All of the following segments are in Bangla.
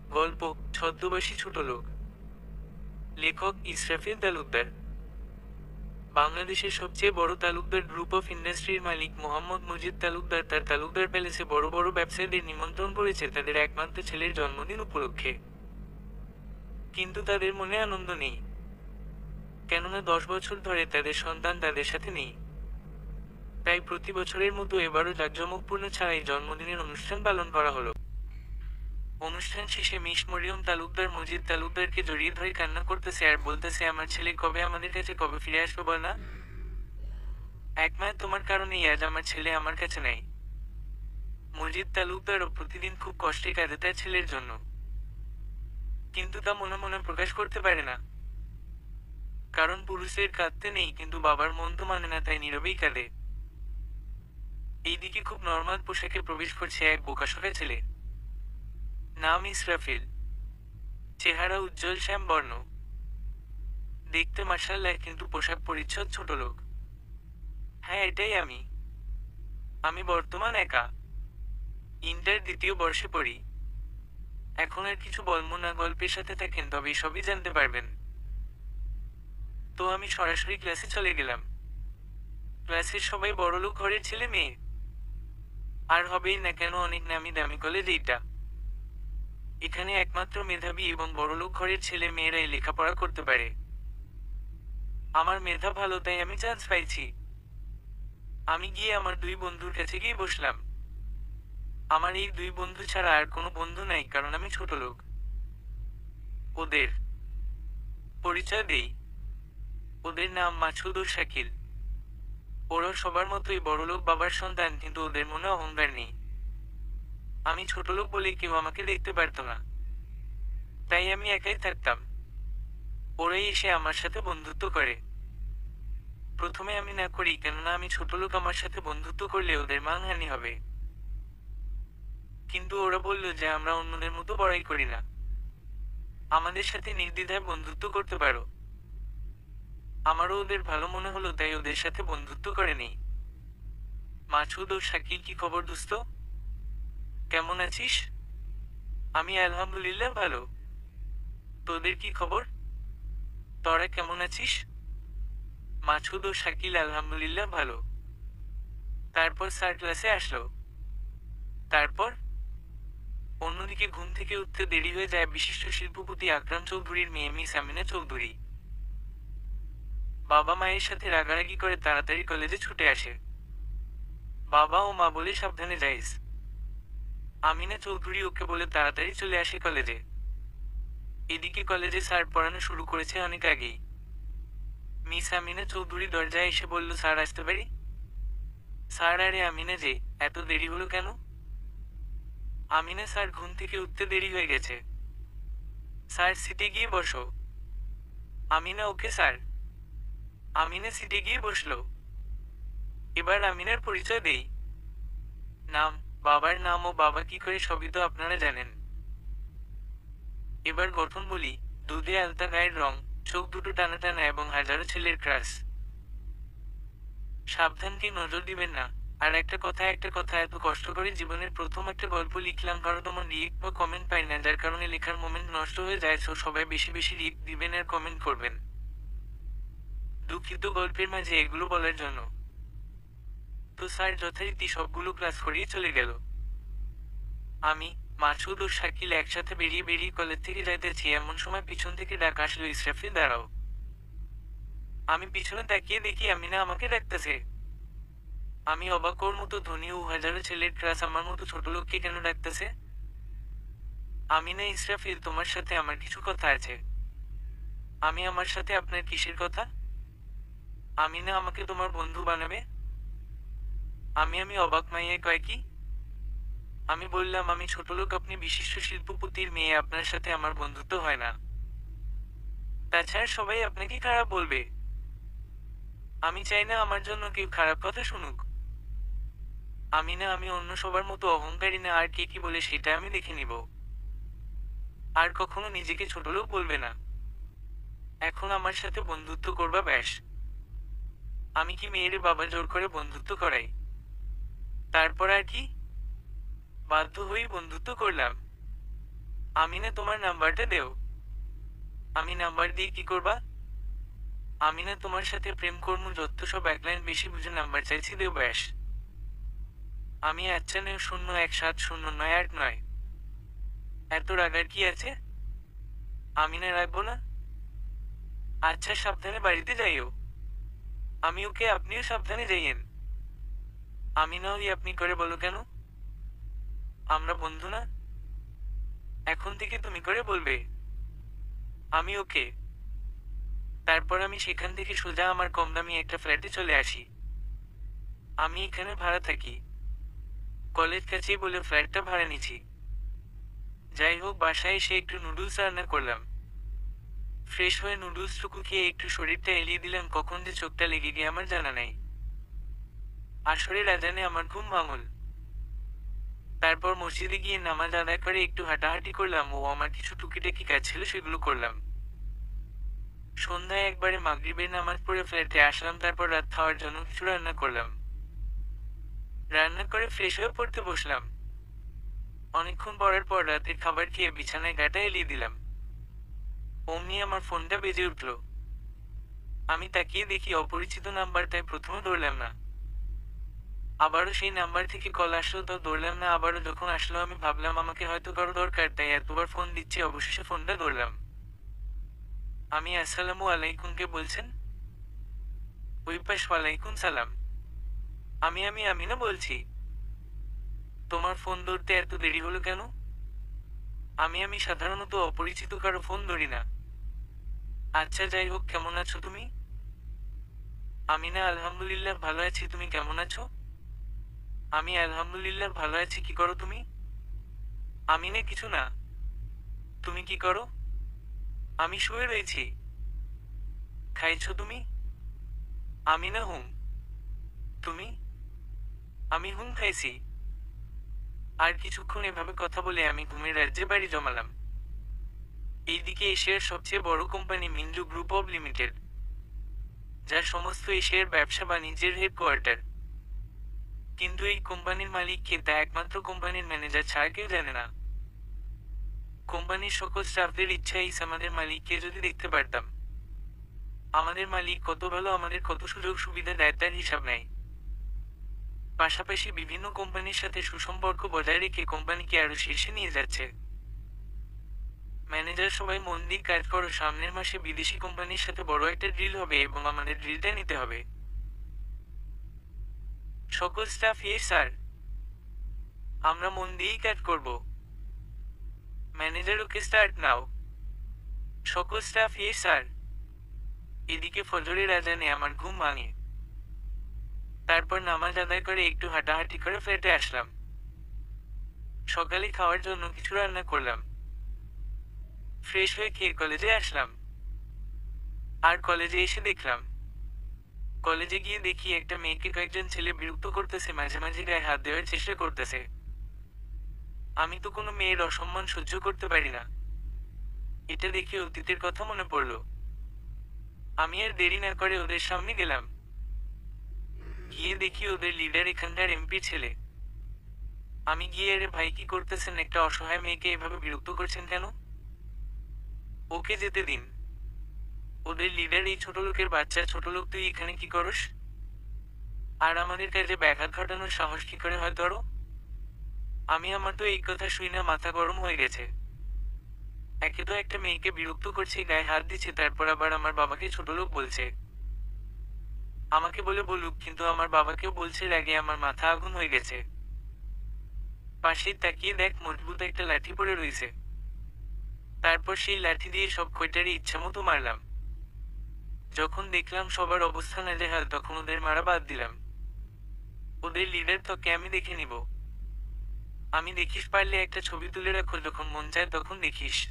গল্প ছদ্মবেশী ছোট লোক। লেখক ইসরাফিল তালুকদার। বাংলাদেশের সবচেয়ে বড় তালুকদার গ্রুপ অফ ইন্ডাস্ট্রির মালিক মোহাম্মদ মুজিব তালুকদার তার তালুকদার প্যালেসে বড় বড় ব্যবসায়ীদের নিমন্ত্রণ করেছে তাদের একমাত্র ছেলের জন্মদিন উপলক্ষে। কিন্তু তাদের মনে আনন্দ নেই, কেননা 10 বছর ধরে তাদের সন্তান তাদের সাথে নেই। তাই প্রতি বছরের মতো এবারও জাঁকজমকপূর্ণ ছাড়াই জন্মদিনের অনুষ্ঠান পালন করা হলো। অনুষ্ঠান শেষে মিস মরিয়ম তালুকদার মজিদ তালুকদারকে জড়িয়ে ধরে কান্না করতেছে আর বলতেছে, আমার ছেলে কবে আমাদের কাছে, কবে ফিরে আসবে বল না। এক মায় তোমার কারণেই আজ আমার ছেলে আমার কাছে নাই। মজিদ তালুকদারও প্রতিদিন খুব কষ্টে কাঁদে তার ছেলের জন্য, কিন্তু তা মনে মনে প্রকাশ করতে পারে না। কারণ পুরুষের কাঁদতে নেই, কিন্তু বাবার মন তো মানে না, তাই নীরবেই কাঁদে। এইদিকে খুব নর্মাল পোশাকে প্রবেশ করছে এক বোকাশোকা ছেলে। নাম ইসরাফিল, চেহারা উজ্জ্বল শ্যাম বর্ণ, দেখতে মাশাআল্লাহ, কিন্তু পোশাক পরিচ্ছদ ছোট লোক। হ্যাঁ, এটাই আমি। আমি বর্তমান একা, ইন্টার দ্বিতীয় বর্ষে পড়ি। এখন আর কিছু বলবো না, গল্পের সাথে থাকেন তবেই সবই জানতে পারবেন। তো আমি সরাসরি ক্লাসে চলে গেলাম। ক্লাসের সবাই বড়লোক ঘরের ছেলে মেয়ে, আর হবেই না কেন, অনেক নামি দামি কলেজ এইটা। এখানে একমাত্র মেধাবী এবং বড়লোক ঘরের ছেলে মেয়েরাই লেখাপড়া করতে পারে। আমার মেধা ভালো, তাই আমি চান্স পাইছি। আমি গিয়ে আমার দুই বন্ধুর কাছে গিয়ে বসলাম। আমার এই দুই বন্ধু ছাড়া আর কোনো বন্ধু নাই, কারণ আমি ছোট লোক। ওদের পরিচয় দেই। ওদের নাম মাসুদ ও শাকিল। ওরা সবার মতোই বড়লোক বাবার সন্তান, কিন্তু ওদের মনে অহংকার নেই। আমি ছোট লোক বলে কেউ আমাকে দেখতে পারত না, তাই আমি একাই থাকতাম। ওরাই এসে আমার সাথে বন্ধুত্ব করে। প্রথমে আমি না করি, কেননা আমি ছোট লোক, আমার সাথে বন্ধুত্ব করলে ওদের মানহানি হবে। কিন্তু ওরা বলল যে আমরা অন্যদের মতো বড়াই করি না, আমাদের সাথে নির্দ্বিধায় বন্ধুত্ব করতে পারো। আমারও ওদের ভালো মনে হলো, তাই ওদের সাথে বন্ধুত্ব করে নেই। মাসুদ ও শাকিল, কি খবর দোস্ত? কেমন আছিস? আমি আলহামদুলিল্লাহ ভালো। তোদের কি খবর? তোরা কেমন আছিস? মাসুদ ও শাকিল আলহামদুলিল্লাহ ভালো। তারপর স্যার ক্লাসে আসলো। তারপর অন্যদিকে ঘুম থেকে উঠতে দেরি হয়ে যায় বিশিষ্ট শিল্পপতি আকরাম চৌধুরীর মেয়ে মিস আমিনা চৌধুরী। বাবা মায়ের সাথে রাগারাগি করে তাড়াতাড়ি কলেজে ছুটে আসে। বাবা ও মা বলে সাবধানে যাইস। আমিনা চৌধুরী ওকে বলে তাড়াতাড়ি চলে আসে কলেজে। এদিকে কলেজে স্যার পড়ানো শুরু করেছে অনেক আগেই। মিস আমিনা চৌধুরী দরজায় এসে বলল, স্যার আসতে পারি? স্যার, আরে আমিনা যে, এত দেরি হলো কেন? আমিনা, স্যার ঘুম থেকে উঠতে দেরি হয়ে গেছে। স্যার সিটে গিয়ে বসো। Amina, okay sir. আমিনা সিটে গিয়ে বসলো। এবার আমিনার পরিচয় দেই। নাম, বাবার নাম ও বাবা কি করে সবই তো আপনারা জানেন। এবার গঠন বলি, দুধে আলতা গায়ের রং, চোখ দুটো টানা টানা এবং হাজারো ছেলের ক্রাশ। সাবধানকে নজর দিবেন না। আর একটা কথা, এত কষ্ট করে জীবনের প্রথম একটা গল্প লিখলাম, কারো তোমার রিয়েক্ট বা কমেন্ট পাই না, যার কারণে লেখার মোমেন্ট নষ্ট হয়ে যায়। সো সবাই বেশি বেশি রিয়েক্ট দিবেন আর কমেন্ট করবেন। দুঃখিত গল্পের মাঝে এগুলো বলার জন্য। তো স্যার যথারীতি সবগুলো ক্লাস করিয়ে চলে গেল। আমি, মাসুদ ও শাকিল একসাথে বেরিয়ে কলেজ থেকে যাইতেছি, এমন সময় পিছন থেকে ডাক আসলো, ইসরাফিল দাঁড়াও। আমি পিছনে তাকিয়ে দেখি আমিনা আমাকে ডাকতেছে। আমি অবাক, ওর মতো ধনী ও হাজারো ছেলের ক্লাস আমার মতো ছোট লোককে কেন ডাকতেছে? আমিনা, ইসরাফিল, তোমার সাথে আমার কিছু কথা আছে। আমি, আমার সাথে আপনার কিসের কথা? আমিনা, আমাকে তোমার বন্ধু বানাবে? আমি অবাক মাইয়ায় কয় কি? আমি বললাম, আমি ছোট লোক, আপনি বিশিষ্ট শিল্পপতির মেয়ে, আপনার সাথে আমার বন্ধুত্ব হয় না। তাছাড়া সবাই আপনাকে খারাপ বলবে। আমি চাই না আমার জন্য কেউ খারাপ কথা শুনুক। আমিনা, আমি অন্য সবার মতো অহংকারী না, আর কে কি বলে সেটা আমি দেখে নিব। আর কখনো নিজেকে ছোটলোক বলবে না। এখন আমার সাথে বন্ধুত্ব করবা ব্যাস। আমি কি মেয়ের বাবা জোর করে বন্ধুত্ব করাই? তারপর আর কি? বাধ্য হয়েই বন্ধুত্ব করলাম। আমিনা, তোমার নাম্বারটা দেও। আমি নাম্বার দিয়ে কি করবা? আমিনা, তোমার সাথে প্রেম কর্ম যত সব এক লাইন বেশি বুঝে নাম্বার চাইছি, দেও ব্যাস। আমি 95017098 এত রাগার কি আছে? আমিনা, রাখবো না। আচ্ছা, সাবধানে বাড়িতে যাইও। আমি ওকে, আপনিও সাবধানে যাইয়েন। আমিনা, ওই আপনি করে বলো কেন? আমরা বন্ধু না? এখন থেকে তুমি করে বলবে। আমি ওকে। তারপর আমি সেখান থেকে সোজা আমার কম দামি একটা ফ্ল্যাটে চলে আসি। আমি এখানে ভাড়া থাকি। কলেজ কাছেই বলে ফ্ল্যাটটা ভাড়া নিছি। যাই হোক, বাসায় এসে একটু নুডলস রান্না করলাম। ফ্রেশ হয়ে নুডলসটুকু খেয়ে একটু শরীরটা এলিয়ে দিলাম, কখন যে চোখটা লেগে গিয়ে আমার জানা নাই। আসরের আজানে আমার ঘুম ভাঙল। তারপর মসজিদে গিয়ে নামাজ আদায় করে একটু হাঁটাহাঁটি করলাম ও আমার কিছু টুকিটাকি কাজ ছিল সেগুলো করলাম। সন্ধ্যায় একবারে মাগরিবের নামাজ পড়ে ফ্ল্যাটে আসলাম। তারপর রাত খাওয়ার জন্য কিছু রান্না করলাম। রান্না করে ফ্রেশ হয়ে পড়তে বসলাম। অনেকক্ষণ পড়ার পর রাতের খাবার খেয়ে বিছানায় গাটা এলিয়ে দিলাম। অমনি আমার ফোনটা বেজে উঠল। আমি তাকিয়ে দেখি অপরিচিত নাম্বার, তাই প্রথমে ধরলাম না। আবারও সেই নাম্বার থেকে কল আসলো, তো ধরলাম না। আবারও যখন আসলো আমি ভাবলাম আমাকে হয়তো কারো দরকার, তাই এতবার ফোন দিচ্ছি, অবশেষে ফোনটা ধরলাম। আমি, আসসালামু আলাইকুম, কে বলছেন? ওই পাশ, ওয়ালাইকুম সালাম। আমি আমিনা বলছি। তোমার ফোন ধরতে এত দেরি হলো কেন? আমি সাধারণত অপরিচিত কারো ফোন ধরি না। আচ্ছা, যাই হোক, কেমন আছো তুমি? আমিনা, আলহামদুলিল্লাহ ভালো আছি, তুমি কেমন আছো? আমি আলহামদুলিল্লাহ ভালো আছি, কি করো তুমি? আমিনা, কিছু না। তুমি কি করো? আমি শুয়ে রয়েছি। খাইছো তুমি? আমিনা, হুম। তুমি? আমি হুম খাইছি। আর কিছুক্ষণ এভাবে কথা বলে আমি ঘুমের রাজ্যে বাড়ি জমালাম। এইদিকে এশিয়ার সবচেয়ে বড় company Mintu group of limited, যার সমস্ত এশিয়ার ব্যবসা বাণিজ্যের হেডকোয়ার্টার। কিন্তু এই কোম্পানির মালিক কে তা একমাত্র কোম্পানির ম্যানেজার ছাড়া কেউ জানে না। কোম্পানির সকল স্টাফদের ইচ্ছা আমাদের মালিককে যদি দেখতে পারতাম। আমাদের মালিক কত ভালো, আমাদের কত সুযোগ সুবিধা দেয় তার হিসাব নাই। পাশাপাশি বিভিন্ন কোম্পানির সাথে সুসম্পর্ক বজায় রেখে কোম্পানিকে আরো শীর্ষে নিয়ে যাচ্ছে। ম্যানেজার, সবাই মন দিয়ে কাজ করো, সামনের মাসে বিদেশি কোম্পানির সাথে বড় একটা ড্রিল হবে এবং আমাদের ড্রিলটা নিতে হবে। সকল স্টাফ, ইয়েস স্যার। আমরা মন দিয়েই কাজ করব। ম্যানেজার, ওকে, স্টার্ট নাও। সকল স্টাফ, ইয়েস স্যার। এদিকে ফজরের আজানে আমার ঘুম ভাঙে। তারপর নামাজ আদায় করে একটু হাঁটাহাঁটি করে ফ্ল্যাটে আসলাম। সকালে খাওয়ার জন্য কিছু রান্না করলাম। ফ্রেশ হয়ে খেয়ে কলেজে আসলাম। আর কলেজে এসে দেখলাম, কলেজে গিয়ে দেখি একটা মেয়েকে কয়েকজন ছেলে বিরক্ত করতেছে, মাঝে মাঝে গায়ে হাত দেওয়ার চেষ্টা করতেছে। আমি তো কোনো মেয়ের অসম্মান সহ্য করতে পারি না। এটা দেখে অতীতের কথা মনে পড়ল। আমি আর দেরি না করে ওদের সামনে গেলাম। গিয়ে দেখি ওদের লিডার এখানকার এমপি ছেলে। আমি গিয়ে, আরে ভাই, কি করতেছেন? একটা অসহায় মেয়েকে এভাবে বিরক্ত করছেন কেন? ওকে যেতে দিন। ওদের লিডার এই ছোট লোকের বাচ্চা, ছোট লোক, তুই এখানে কি করস? আর আমাদের কাজে ব্যাঘাত ঘটানোর সাহস কি করে হয় তোর? আমার তো এই কথা শুই না মাথা গরম হয়ে গেছে। একে তো একটা মেয়েকে বিরক্ত করছে, গায়ে হাত দিচ্ছে, তারপর আবার আমার বাবাকে ছোট লোক বলছে। আমাকে বলে বলুক, কিন্তু আমার বাবাকেও বলছে, রাগে আমার মাথা আগুন হয়ে গেছে। পাশেই তাকিয়ে দেখ, মজবুত একটা লাঠি পড়ে রয়েছে। তারপর সেই লাঠি দিয়ে সব কয়টারই ইচ্ছামতো মারলাম। যখন দেখলাম সবার অবস্থা নাজেহাল, তখন ওদের মারা বাদ দিলাম। ওদের লিডার তোকে আমি দেখে নিব। আমি দেখিস, পারলে একটা ছবি তুলে রাখো, যখন মন চায় তখন দেখিস।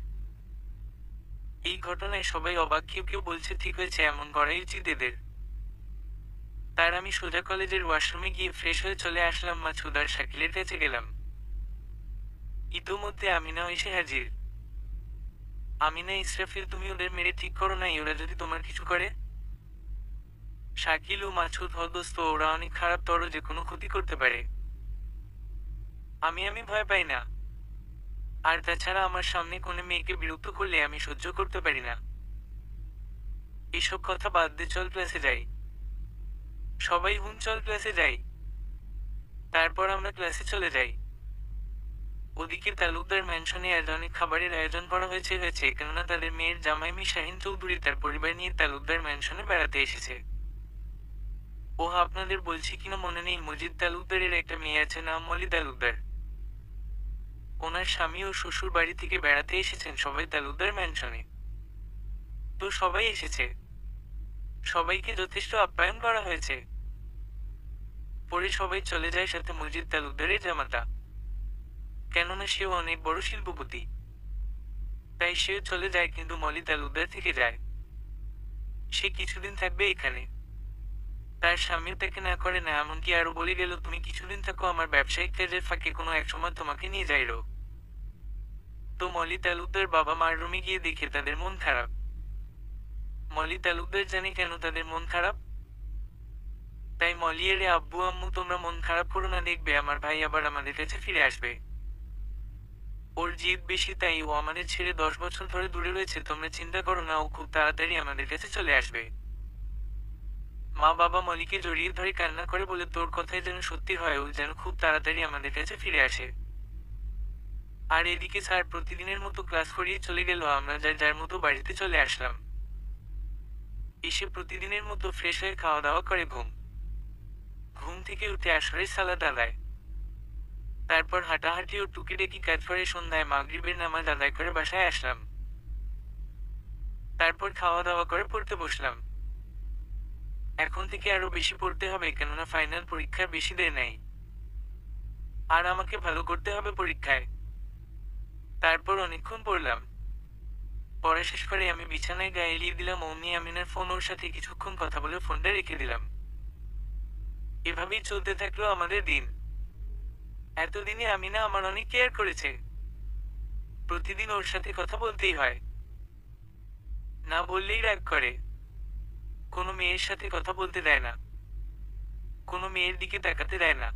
এই ঘটনায় সবাই অবাক, কেউ কেউ বলছে ঠিক হয়েছে, এমন করাই উচিত এদের। তার আমি সোজা কলেজের ওয়াশরুমে গিয়ে ফ্রেশ হয়ে চলে আসলাম। মাছুদার শাকিলের কাছে গেলাম। ইতোমধ্যে আমিনা এসে হাজির। আমিনা, ইসরাফিল, তুমি ওদের মেরে ঠিক করো নাই, ওরা যদি তোমার কিছু করে? শাকিল ও মাছুদ, হদস্ত, ওরা অনেক খারাপ, তর যে কোনো ক্ষতি করতে পারে। আমি ভয় পাই না। আর তাছাড়া আমার সামনে কোনো মেয়েকে বিরক্ত করলে আমি সহ্য করতে পারি না। এসব কথা বাদ দে, চল ক্লাসে যাই। সবাই হুন, চল ক্লাসে যাই। তারপর আমরা ক্লাসে চলে যাই। ওদিকে তালুকদার ম্যানশনে আজ অনেক খাবারের আয়োজন করা হয়েছে কেননা তাদের মেয়ের জামাই মি শাহিন চৌধুরী তার পরিবার নিয়ে তালুকদার ম্যানশনে বেড়াতে এসেছে। ও আপনাদের বলছি কিনা মনে নেই, মজিদ তালুকদারের একটা মেয়ে আছে, নাম মলি তালুকদার। ওনার স্বামী ও শ্বশুর বাড়ি থেকে বেড়াতে এসেছেন সবাই তালুকদার ম্যানশনে। তো সবাই এসেছে, সবাইকে যথেষ্ট আপ্যায়ন করা হয়েছে। পরে সবাই চলে যায় সাথে মজিদ তালুকদারের জামাতা, কেননা সেও অনেক বড় শিল্পপতি, তাই সেও চলে যায়, কিন্তু মলি তালুকদার থেকে যায়। সে কিছুদিন থাকবে এখানে। তার স্বামীও তাকে না করে না, এমনকি আরো বলে গেল, তুমি কিছুদিন থাকো, আমার ব্যবসায়িক কাজের ফাঁকে কোনো এক সময় তোমাকে নিয়ে যাইরো। তো মলি তালুকদার বাবা মার রুমে গিয়ে দেখে তাদের মন খারাপ। মলি তালুকদার জানে কেন তাদের মন খারাপ। তাই মলি এর আব্বু আম্মু, তোমরা মন খারাপ করো না, দেখবে আমার ভাই আবার আমাদের কাছে ফিরে আসবে। ওর জিদ বেশি, তাই ও আমাদের ছেড়ে 10 বছর ধরে দূরে রয়েছে, তোমরা চিন্তা করো না, ও খুব তাড়াতাড়ি আমাদের কাছে চলে আসবে। মা বাবা মলিকে জড়িয়ে ধরে কান্না করে বলে, তোর কথাই যেন সত্যি হয়, ও যেন খুব তাড়াতাড়ি আমাদের কাছে ফিরে আসে। আর এদিকে স্যার প্রতিদিনের মতো ক্লাস করিয়ে চলে গেল, আমরা যার যার মতো বাড়িতে চলে আসলাম। এসে প্রতিদিনের মতো ফ্রেশ হয়ে খাওয়া দাওয়া করে ঘুম থেকে উঠে আসরের সালাত আদায়, তারপর হাঁটাহাঁটি ও টুকিটাকি কাজ করে সন্ধ্যায় মাগরিবের নামাজ আদায় করে বাসায় আসলাম। তারপর খাওয়া দাওয়া করে পড়তে বসলাম। এখন থেকে আরো বেশি পড়তে হবে, কেননা ফাইনাল পরীক্ষার বেশি দেরি নাই, আর আমাকে ভালো করতে হবে পরীক্ষায়। তারপর অনেকক্ষণ পড়লাম। পড়া শেষ করে আমি বিছানায় গায়ে এলিয়ে দিলাম, অমনি আমিনার ফোন, ওর সাথে কিছুক্ষণ কথা বলে ফোনটা রেখে দিলাম। এভাবেই চলতে থাকলো আমাদের দিন। এতদিনে আমিনা আমার অনেক কেয়ার করেছে। প্রতিদিন ওর সাথে কথা বলতেই হয়, না বললেই রাগ করে। কোনো মেয়ের সাথে কথা বলতে দেয় না, কোনো মেয়ের দিকে তাকাতে দেয় না,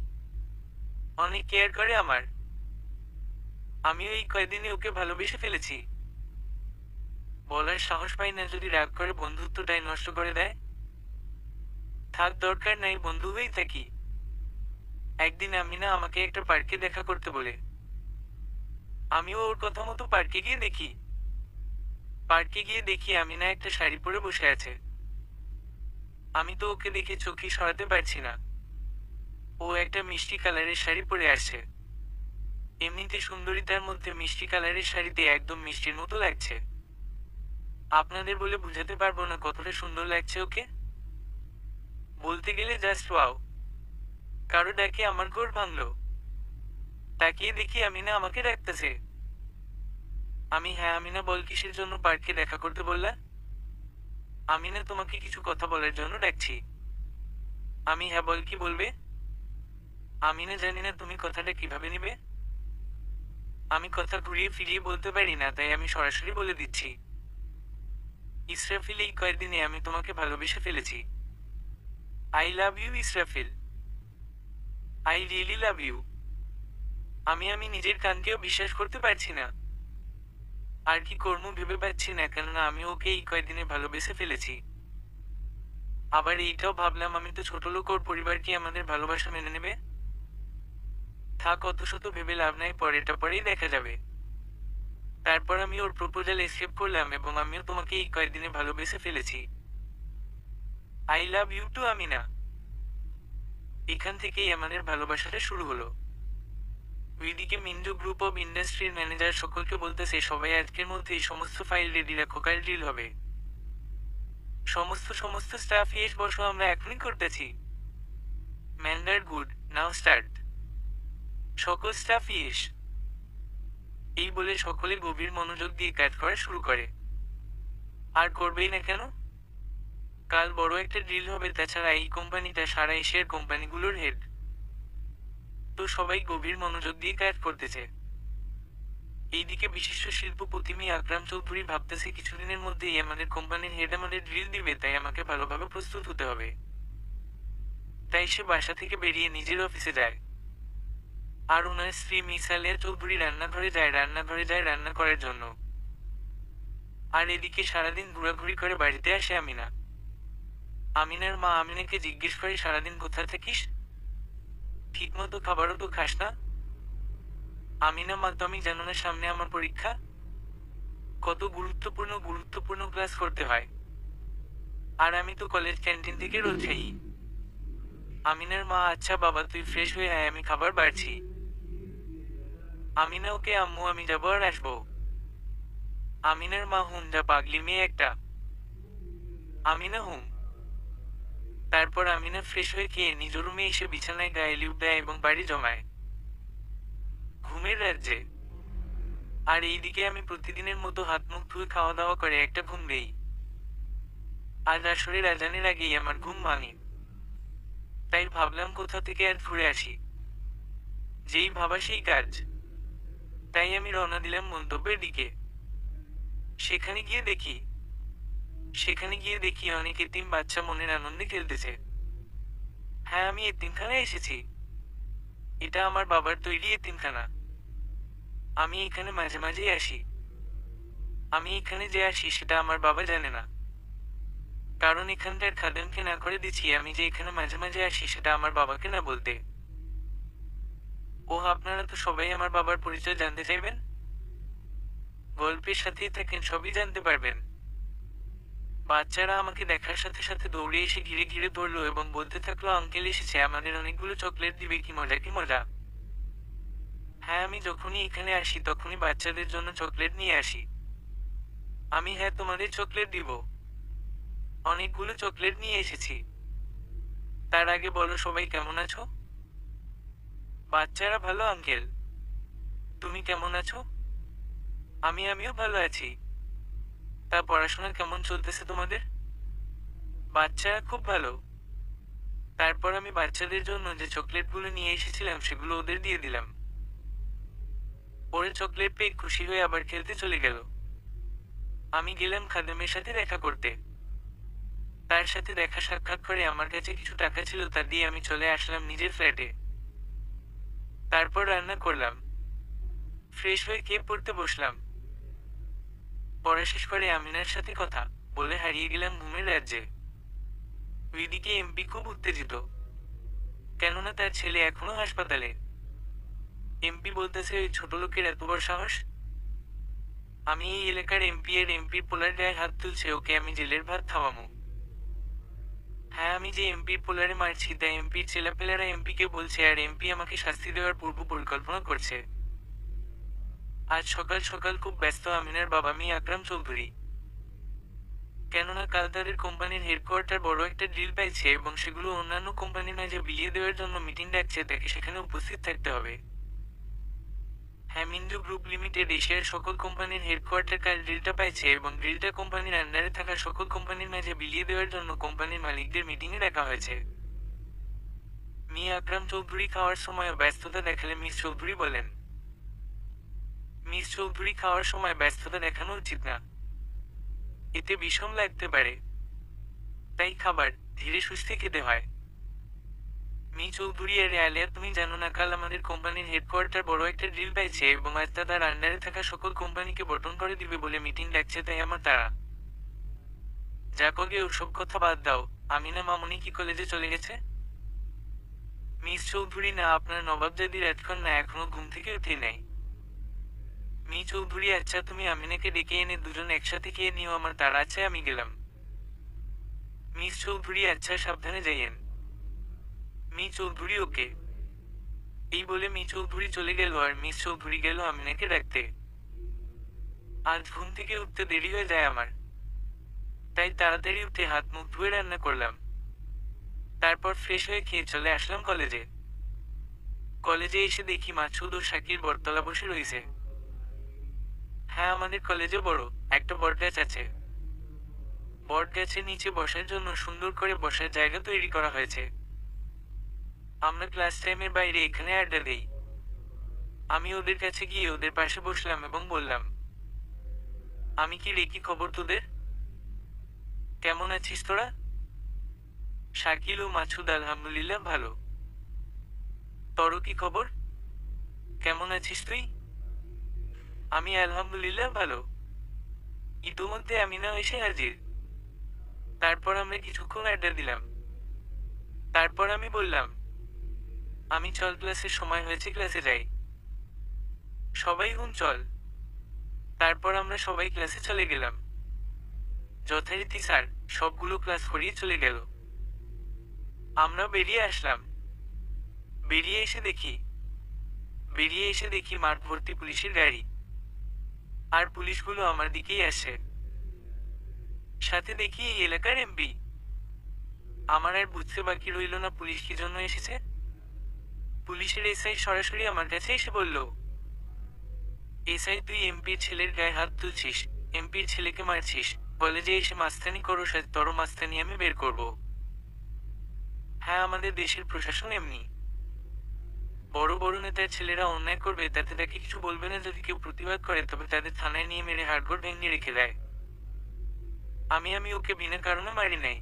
অনেক কেয়ার করে আমার। আমিও এই কয়দিনে ওকে ভালোবেসে ফেলেছি। বলার সাহস পাই না, যদি রাগ করে বন্ধুত্বটাই নষ্ট করে দেয়। থাক, দরকার নাই, বন্ধু হয়েই থাকি। একদিন আমিনা আমাকে একটা পার্কে দেখা করতে বলে, আমিও ওর কথা মতো পার্কে গিয়ে দেখি। আমিনা একটা শাড়ি পরে বসে আছে। আমি তো ওকে দেখে চোখই সরাতে পারছি না। ও একটা মিষ্টি কালারের শাড়ি পরে আসছে। এমনিতে সুন্দরিতার মধ্যে মিষ্টি কালারের শাড়িতে একদম মিষ্টির মতো লাগছে। আপনাদের বলে বুঝাতে পারবো না কতটা সুন্দর লাগছে ওকে। বলতে গেলে জাস্ট ওয়াও। কারো ডাকে আমার ঘোর ভাঙলো। তাকিয়ে দেখি আমিনা আমাকে ডাকতেছে। হ্যাঁ আমিনা, বল কিসের জন্য পার্কে দেখা করতে বললা? আমিনা, তোমাকে কিছু কথা বলার জন্য ডাকছি। হ্যাঁ বল, কি বলবে? আমিনা, জানি না তুমি কথাটা কিভাবে নিবে। আমি কথা ঘুরিয়ে ফিরিয়ে বলতে পারি না, তাই আমি সরাসরি বলে দিচ্ছি। ইসরাফিল, এই কয়েকদিনে আমি তোমাকে ভালোবেসে ফেলেছি। I love you Israfil, I really love you. আমি নিজের কানকেও বিশ্বাস করতে পারছি না। আর কি করবো ভেবে পাচ্ছি না, কেননা আমি ওকে এই কয়েকদিনে ভালোবেসে ফেলেছি। আবার এইটাও ভাবলাম, আমি তো ছোট লোক, ওর পরিবার কি আমাদের ভালোবাসা মেনে নেবে? থাক, অত শত ভেবে লাভ নাই, পরেরটা পরেই দেখা যাবে। তারপর আমি ওর প্রপোজাল অ্যাকসেপ্ট করলাম, এবং আমিও তোমাকে এই কয়েকদিনে ভালোবেসে ফেলেছি। I love you too Amina. এখান থেকেই আমাদের ভালোবাসাটা শুরু হলো। ওইদিকে মিন্টু গ্রুপ অব ইন্ডাস্ট্রির ম্যানেজার সকলকে বলতেছে, সবাই আজকের মধ্যে এই সমস্ত ফাইল রেডি রাখো, কাল ডিল হবে। সমস্ত স্টাফ এস বসো, আমরা এখনই করতেছি। ম্যান্ডার গুড, নাও স্টার্ট। সকল স্টাফ এস। এই বলে সকলে গভীর মনোযোগ দিয়ে কাজ করা শুরু করে। আর করবেই না কেন, কাল বড় একটা ডিল হবে, তাছাড়া এই কোম্পানিটা সারা এশিয়ার কোম্পানিগুলোর হেড। তো সবাই গভীর মনোযোগ দিয়ে কাজ করতেছে। এইদিকে বিশিষ্ট শিল্পপতি মি আকরাম চৌধুরী ভাবতেছে, কিছুদিনের মধ্যেই আমাদের কোম্পানির হেড আমাদের ড্রিল দিবে, তাই আমাকে ভালোভাবে প্রস্তুত হতে হবে। তাই সে বাসা থেকে বেরিয়ে নিজের অফিসে যায়। আর ওনার স্ত্রী মিস আলিয়া চৌধুরী রান্নাঘরে যায় রান্না করার জন্য। আর এদিকে সারাদিন ঘোরাঘুরি করে বাড়িতে আসে আমিনা। আমিনার মা আমিনাকে জিজ্ঞেস করে, সারাদিন কোথা থাকিস? ঠিকমতো খাবারও তো খাস না। আমিনা, মা তো আমি জানো না সামনে আমার পরীক্ষা, কত গুরুত্বপূর্ণ ক্লাস করতে হয়, আর আমি তো কলেজ ক্যান্টিন থেকে রোজ খাই। আমিনার মা, আচ্ছা বাবা তুই ফ্রেশ হয়ে আয়, আমি খাবার বাড়ছি। আমিনা, ওকে আম্মু, আমি যাবো আর আসবো। আমিনার মা, হুম যা পাগলি মেয়ে একটা। আমিনা, হুম। তারপর আমিনা ফ্রেশ হয়ে খেয়ে নিজ রুমে এসে বিছানায় গায়ে লিপ দেয় এবং বাড়ি জমায় ঘুমের রাজ্যে। আর এইদিকে আমি প্রতিদিনের মতো হাত মুখ ধুয়ে খাওয়া দাওয়া করে একটা ঘুম দেই। আজ আসরের আজানের আগেই আমার ঘুম ভাঙে। তাই ভাবলাম কোথা থেকে আর ঘুরে আসি, যেই ভাবা সেই কাজ। তাই আমি রওনা দিলাম মন্তব্যের দিকে। সেখানে গিয়ে দেখি অনেক এতিম বাচ্চা মনের আনন্দে খেলতেছে। হ্যাঁ, আমি এতিমখানায় এসেছি। এটা আমার বাবার তৈরি এতিমখানা। আমি এখানে মাঝে মাঝেই আসি। আমি এখানে যে আসি সেটা আমার বাবা জানে না, কারণ এখানকার খাদেমকে না করে দিচ্ছি আমি যে এখানে মাঝে মাঝে আসি সেটা আমার বাবাকে না বলতে। ও, আপনারা তো সবাই আমার বাবার পরিচয় জানতে চাইবেন? গল্পের সাথেই থাকেন, সবই জানতে পারবেন। বাচ্চারা আমাকে দেখার সাথে সাথে দৌড়ে এসে ঘিরে ঘিরে ধরলো এবং বলতে থাকলো, আঙ্কেল এসেছে, আমাদের অনেকগুলো চকলেট দিবে, কি মজা কি মজা। হ্যাঁ, আমি যখনই এখানে আসি তখনই বাচ্চাদের জন্য চকলেট নিয়ে আসি। হ্যাঁ, তোমাদের চকলেট দিব। অনেকগুলো চকলেট নিয়ে এসেছি। তার আগে বলো সবাই কেমন আছো? বাচ্চারা, ভালো আঙ্কেল। তুমি কেমন আছো? আমিও ভালো আছি। তা পড়াশোনা কেমন চলতেছে তোমাদের? বাচ্চারা, খুব ভালো। তারপর আমি বাচ্চাদের জন্য যে চকলেটগুলো নিয়ে এসেছিলাম সেগুলো ওদের দিয়ে দিলাম। ওরা চকলেট পেয়ে খুশি হয়ে আবার খেলতে চলে গেল। আমি গেলাম খাদেমের সাথে দেখা করতে। তার সাথে দেখা সাক্ষাৎ করে আমার কাছে কিছু টাকা ছিল, তা দিয়ে আমি চলে আসলাম নিজের ফ্ল্যাটে। তারপর রান্না করলাম, ফ্রেশ হয়ে খেয়ে পড়তে বসলাম। পড়া শেষ করে আমিনার সাথে কথা বলে হারিয়ে গেলাম ঘুমের রাজ্যে। ওইদিকে এমপি খুব উত্তেজিত, কেননা তার ছেলে এখনো হাসপাতালে। এমপি বলতেছে, ওই ছোট লোকের এত বড় সাহস, আমি এই এলাকার এমপি, এর এমপির পোলার গায়ে হাত তুলছে, ওকে আমি জেলের ভাত খাওয়ামু। হ্যাঁ, আমি যে এমপির পোলারে মারছি তা এমপির ছেলেপেলেরা এমপিকে বলছে, আর এমপি আমাকে শাস্তি দেওয়ার পূর্ব পরিকল্পনা করছে। আজ সকাল সকাল খুব ব্যস্ত আমিনার বাবা মিয়া আকরাম চৌধুরী, কেননা কাল তাদের কোম্পানির হেডকোয়ার্টার বড় একটা ডিল পাইছে এবং সেগুলো অন্যান্য কোম্পানির মাঝে বিলিয়ে দেওয়ার জন্য মিটিং ডাকছে, তাকে সেখানে উপস্থিত থাকতে হবে। হ্যামিন্দ্র গ্রুপ লিমিটেড এশিয়ার সকল কোম্পানির হেডকোয়ার্টার কাল ডিলটা পাইছে এবং ডিলটা কোম্পানির আন্ডারে থাকা সকল কোম্পানির মাঝে বিলিয়ে দেওয়ার জন্য কোম্পানির মালিকদের মিটিংয়ে ডাকা হয়েছে। মিয়া আকরাম চৌধুরী খাওয়ার সময় ব্যস্ততা দেখালে মিস চৌধুরী বলেন, মিস চৌধুরী খাওয়ার সময় ব্যস্ততা দেখানো উচিত না, এতে বিষম লাগতে পারে। তাই খাবার ধীরে সুস্থে খেতে হয়। মি চৌধুরী, আরে আলিয়া, তুমি জানো না কাল আমাদের কোম্পানির হেডকোয়ার্টার বড় একটা ডিল পাইছে এবং আজ তা তার আন্ডারে থাকা সকল কোম্পানিকে বর্টন করে দিবে বলে মিটিং ডাকছে, তাই আমার তারা। যাকগে, ওসব কথা বাদ দাও। আমিনা মামুনি কি কলেজে চলে গেছে? মিস চৌধুরী, না, আপনার নবাবজাদির এতক্ষণ না এখনো ঘুম থেকে উঠে নাই। মি চৌধুরী, আচ্ছা তুমি আমিনাকে ডেকে এনে দুজন একসাথে খেয়ে নিও, আমার তারা আছে, আমি গেলাম। মিস চৌধুরী, আচ্ছা সাবধানে যাইয়েন। মি চৌধুরী, ওকে। এই বলে মি চৌধুরী চলে গেল আর মিস চৌধুরী গেল আমিনাকে ডাকতে। আজ ঘুম থেকে উঠতে দেরি হয়ে যায় আমার, তাই তাড়াতাড়ি উঠে হাত মুখ ধুয়ে রান্না করলাম। তারপর ফ্রেশ হয়ে খেয়ে চলে আসলাম কলেজে। কলেজে এসে দেখি মাসুদ ও শাকির বটতলা বসে রয়েছে। হ্যাঁ, আমাদের কলেজে বড় একটা বটগাছ আছে। বটগাছের নিচে বসার জন্য সুন্দর করে বসার জায়গা তৈরি করা হয়েছে। আমরা ক্লাস টাইমের বাইরে এখানে আড্ডা দেই। আমি ওদের কাছে গিয়ে ওদের পাশে বসলাম এবং বললাম, আমি কি রে, কি খবর তোদের? কেমন আছিস তোরা? শাকিল ও মাসুদ, আলহামদুলিল্লাহ ভালো। তোর কি খবর? কেমন আছিস তুই? আমি আলহামদুলিল্লাহ ভালো। ইতোমধ্যে আমিনা এসে হাজির। তারপর আমরা কিছুক্ষণ আড্ডা দিলাম। তারপর আমি বললাম, আমি চল, ক্লাসের সময় হয়েছে, ক্লাসে যাই। সবাই হুন চল। তারপর আমরা সবাই ক্লাসে চলে গেলাম। যথারীতি স্যার সবগুলো ক্লাস করিয়ে চলে গেল। আমরা বেরিয়ে আসলাম। বেরিয়ে এসে দেখি বেরিয়ে এসে দেখি মাঠ ভর্তি পুলিশের গাড়ি। আর পুলিশগুলো আমার দিকেই আসে। সাথে দেখি এই এলাকার এমপি। আমার আর বুঝতে বাকি রইল না পুলিশ কি জন্য এসেছে। পুলিশের এসআই সরাসরি আমার কাছে এসে বলল, এসআই তুই এমপির ছেলের গায়ে হাত তুলছিস, এমপির ছেলেকে মারছিস, কলেজে এসে মাস্তানি করো, তোর মাস্তানি আমি বের করব। হ্যাঁ, আমাদের দেশের প্রশাসন এমনি। বড় বড় নেতার ছেলেরা অন্যায় করবে তাতে তাকে কিছু বলবে না, যদি কেউ প্রতিবাদ করে তবে তাদের থানায় নিয়ে মেরে হাড়গোড় ভেঙে রেখে দেয়। আমি ওকে বিনা কারণে মারি নাই।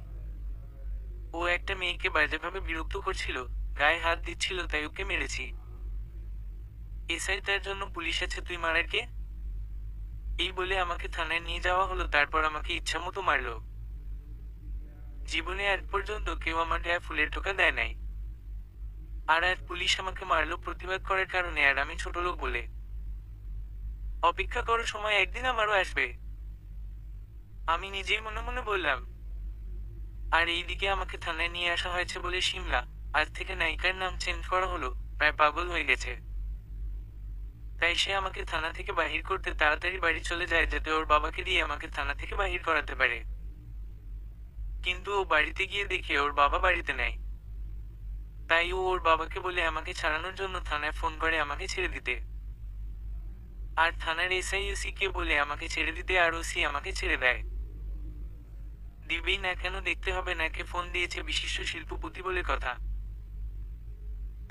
ও একটা মেয়েকে বাজেভাবে বিরক্ত করছিল, গায়ে হাত দিচ্ছিল, তাই ওকে মেরেছি। এসআই তার জন্য পুলিশ আছে, তুই মারার কে? এই বলে আমাকে থানায় নিয়ে যাওয়া হলো। তারপর আমাকে ইচ্ছা মতো মারলো। জীবনে আজ পর্যন্ত কেউ আমার গায়ে ফুলের টোকা দেয় নাই। আর আজ পুলিশ আমাকে মারলো প্রতিবাদ করার কারণে, আর আমি ছোট লোক বলে। অপেক্ষা করো, সময় একদিন আমারও আসবে, আমি নিজেই মনে মনে বললাম। আর এইদিকে আমাকে থানায় নিয়ে আসা হয়েছে বলে শিমলা, আজ থেকে নায়িকার নাম চেঞ্জ করা হলো, প্রায় পাগল হয়ে গেছে। তাই সে আমাকে থানা থেকে বাহির করতে তাড়াতাড়ি বাড়ি চলে যায়, যাতে ওর বাবাকে দিয়ে আমাকে থানা থেকে বাহির করাতে পারে। কিন্তু ও বাড়িতে গিয়ে দেখে ওর বাবা বাড়িতে নেই। তাই ও ওর বাবাকে বলে আমাকে ছাড়ানোর জন্য থানায় ফোন করে আমাকে ছেড়ে দিতে। আর থানার এসআই কে বলে আমাকে ছেড়ে দিতে, আর ওসি আমাকে ছেড়ে দেয়। দিবেই না কেন, দেখতে হবে নাকে ফোন দিয়েছে বিশিষ্ট শিল্পপতি বলে কথা।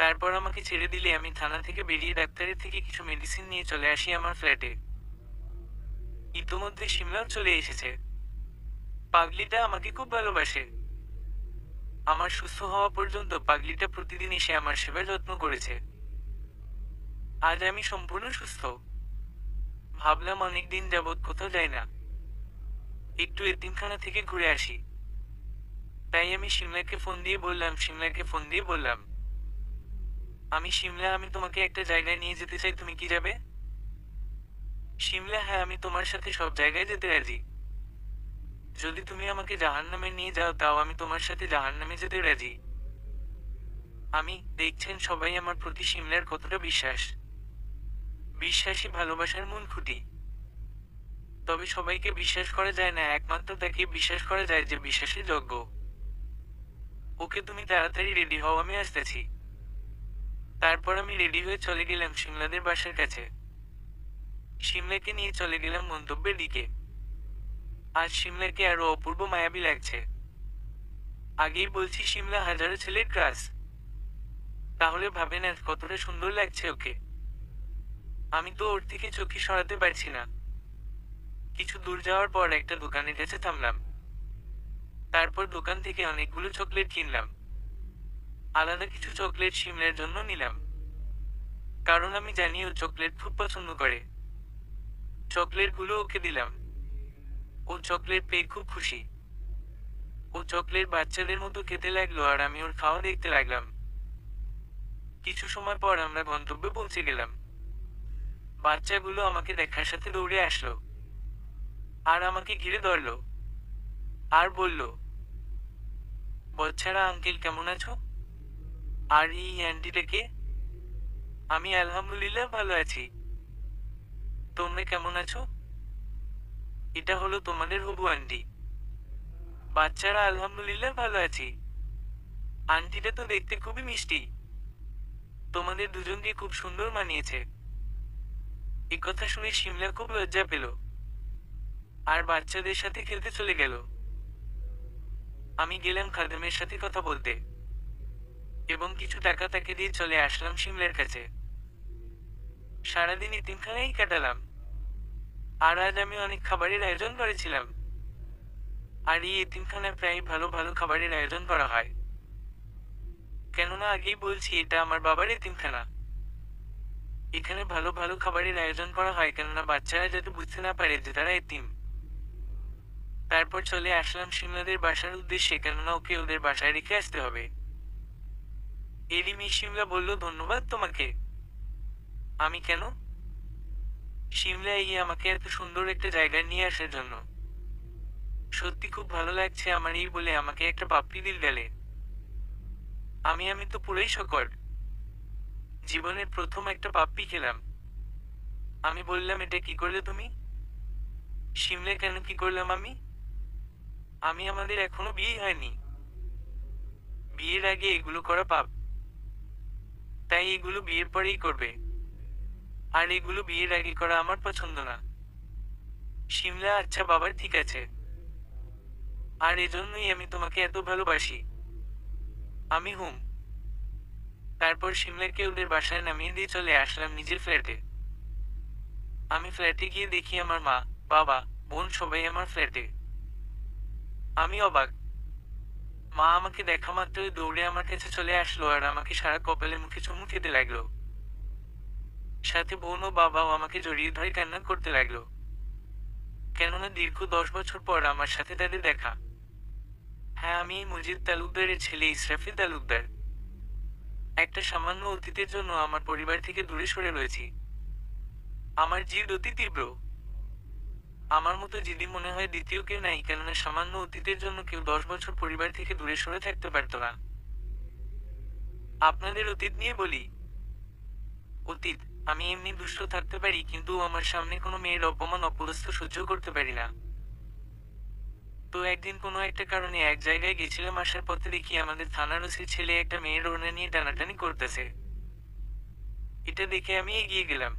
তারপর আমাকে ছেড়ে দিলে আমি থানা থেকে বেরিয়ে ডাক্তারের থেকে কিছু মেডিসিন নিয়ে চলে আসি আমার ফ্ল্যাটে। ইতোমধ্যে শিমলাও চলে এসেছে। পাগলিটা আমাকে খুব ভালোবাসে। আমার সুস্থ হওয়া পর্যন্ত পাগলিটা প্রতিদিন এসে আমার সেবা যত্ন করেছে। আজ আমি সম্পূর্ণ সুস্থ। ভাবলাম অনেকদিন যাবৎ কোথাও যাই না, একটু এতিমখানা থেকে ঘুরে আসি। তাই আমি শিমলাকে ফোন দিয়ে বললাম, আমি তোমাকে একটা জায়গায় নিয়ে যেতে চাই, তুমি কি যাবে? শিমলা, হ্যাঁ, আমি তোমার সাথে সব জায়গায় যেতে রাজি। যদি তুমি আমাকে জাহান্নামে নিয়ে যাও তাও আমি তোমার সাথে জাহান্নামে যেতে রাজি। দেখছেন সবাই আমার প্রতি শিমলার কতটা বিশ্বাস। বিশ্বাসই ভালোবাসার মূল খুঁটি। তবে সবাইকে বিশ্বাস করা যায় না, একমাত্র তাকে বিশ্বাস করা যায় যে বিশ্বাসের যোগ্য। ওকে, তুমি তাড়াতাড়ি রেডি হও, আমি আসতেছি। তারপর আমি রেডি হয়ে চলে গেলাম শিমলাদের বাসার কাছে। শিমলাকে নিয়ে চলে গেলাম গন্তব্যের দিকে। আজ শিমলাকে আরো অপূর্ব মায়াবী লাগছে। আগেই বলছি, শিমলা হাজারো ছেলের ক্রাশ। তাহলে ভাবেন আজ কতটা সুন্দর লাগছে ওকে। আমি তো ওর থেকে চোখে সরাতে পারছি না। কিছু দূর যাওয়ার পর একটা দোকানের কাছে থামলাম। তারপর দোকান থেকে অনেকগুলো চকলেট কিনলাম। আলাদা কিছু চকলেট শিমলার জন্য নিলাম, কারণ আমি জানি ও চকলেট খুব পছন্দ করে। চকলেটগুলো ওকে দিলাম। ও চকলেট পেয়ে খুব খুশি। ও চকলেট বাচ্চাদের মতো খেতে লাগলো, আর আমি ওর খাওয়া দেখতে লাগলাম। কিছু সময় পর আমরা গন্তব্যে পৌঁছে গেলাম। বাচ্চাগুলো আমাকে দেখার সাথে দৌড়ে আসলো, আর আমাকে ঘিরে ধরলো, আর বলল, বাচ্চারা, আঙ্কেল কেমন আছো? আর এই আন্টিটা কে? আমি আলহামদুলিল্লাহ ভালো আছি। তোমরা কেমন আছো? এটা হলো তোমাদের হবু আন্টি। বাচ্চারা, আলহামদুলিল্লাহ ভালো আছি। আন্টিটা তো দেখতে খুবই মিষ্টি। তোমাদের দুজনকে খুব সুন্দর মানিয়েছে। এই কথা শুনে শিমলা খুব লজ্জা পেল, আর বাচ্চাদের সাথে খেলতে চলে গেল। আমি গেলাম খাদেমের সাথে কথা বলতে, এবং কিছু টাকা তাকে দিয়ে চলে আসলাম শিমলার কাছে। সারাদিন এতিমখানায় কাটালাম। আর আজ আমি অনেক খাবারের আয়োজন করেছিলাম। আর এই এতিমখানায় প্রায় ভালো ভালো খাবারের আয়োজন করা হয়। কেননা আগেই বলছি, এটা আমার বাবার এতিমখানা। এখানে ভালো ভালো খাবারের আয়োজন করা হয় কেননা বাচ্চারা যাতে বুঝতে না পারে যে তারা এতিম। তারপর চলে আসলাম সিমলাদের বাসার উদ্দেশ্যে কেননা ওকে ওদের বাসায় রেখে আসতে হবে। এরই মিস সিমলা বলল, ধন্যবাদ তোমাকে। আমি কেন? সিমলা এগিয়ে আমাকে এত সুন্দর একটা জায়গায় নিয়ে আসার জন্য। সত্যি খুব ভালো লাগছে আমার এই বলে আমাকে একটা পাপ্পি দিল গেলে। আমি তো পুরোই শকড। জীবনের প্রথম একটা পাপ্পি খেলাম। আমি বললাম, এটা কি করলে তুমি? সিমলা, কেন কি করলাম আমি? আমাদের এখনো বিয়ে হয়নি। বিয়ের আগে এগুলো করা পাপ। তাই এগুলো বিয়ের পরেই করবে। আর এগুলো বিয়ের আগে করা আমার পছন্দ না। সিমলা, আচ্ছা বাবার, ঠিক আছে। আর এজন্যই আমি তোমাকে এত ভালোবাসি। আমি হুম। তারপর সিমলাকে ওদের বাসায় নামিয়ে দিয়ে চলে আসলাম নিজের ফ্ল্যাটে। আমি ফ্ল্যাটে গিয়ে দেখি আমার মা, বাবা, বোন সবাই আমার ফ্ল্যাটে। আমি অবাক। মা আমাকে দেখা মাত্রই দৌড়ে আমার কাছে চলে আসলো আর আমাকে সারা কপালে মুখে চুমু খেতে লাগলো। সাথে বোন ও বাবাও আমাকে জড়িয়ে ধরে কান্না করতে লাগলো। কেননা দীর্ঘ 10 বছর পর আমার সাথে তাদের দেখা। হ্যাঁ, আমি এই মজিদ তালুকদারের ছেলে ইসরাফিল তালুকদার। একটা সামান্য অতীতের জন্য আমার পরিবার থেকে দূরে সরে রয়েছি। আমার জিদ অতি তীব্র। আমার মতো জিদি মনে হয় দ্বিতীয় কেউ নাই, কেননা সামান্য অতীতের জন্য কেউ 10 বছর পরিবার থেকে দূরে সরে থাকতে পারত না। আপনাদের অতীত নিয়ে বলি। অতীত, আমি এমনি দুষ্ট থাকতে পারি, কিন্তু আমার সামনে কোনো মেয়ের অপমান অপদস্থ সহ্য করতে পারি না। তো একদিন কোনো একটা কারণে এক জায়গায় গেছিলাম, আসার পথে দেখি আমাদের থানার ওসির ছেলে একটা মেয়ের ওড়না নিয়ে টানাটানি করতেছে। এটা দেখে আমি এগিয়ে গেলাম।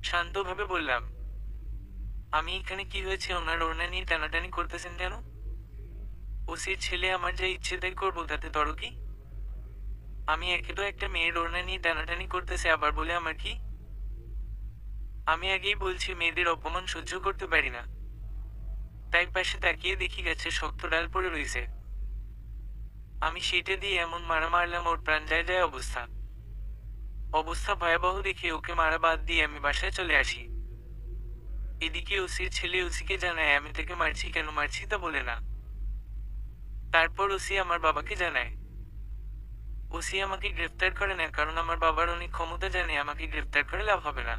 শান্তভাবে বললাম, আমি এখানে কি হয়েছে, ওনার ওড়না নিয়ে টানাটানি করতেছেন কেন? ওসির ছেলে, আমার যা ইচ্ছে তাই করবো, তাতে তর কি? আমি একে তো একটা মেয়ের ওড়না নিয়ে টানাটানি করতেছে, আবার বলে আমার কি? আমি আগেই বলছি মেয়েদের অপমান সহ্য করতে পারি না। তাই পাশে তাকিয়ে দেখি গেছে শক্ত ডাল পড়ে রইছে। আমি সেইটা দিয়ে এমন মারা মারলাম ওর প্রাণ যায় যায় অবস্থা। অবস্থা ভয়াবহ দেখে ওকে মারা বাদ দিয়ে আমি বাসায় চলে আসি। এদিকে ওসির ছেলে ওসিকে জানায় আমি তাকে মারছি, কেন মারছি তা বলে না। তারপর ওসি আমার বাবাকে জানায়। ওসি আমাকে গ্রেফতার করে না, কারণ আমার বাবার অনেক ক্ষমতা, জানে আমাকে গ্রেফতার করে লাভ হবে না।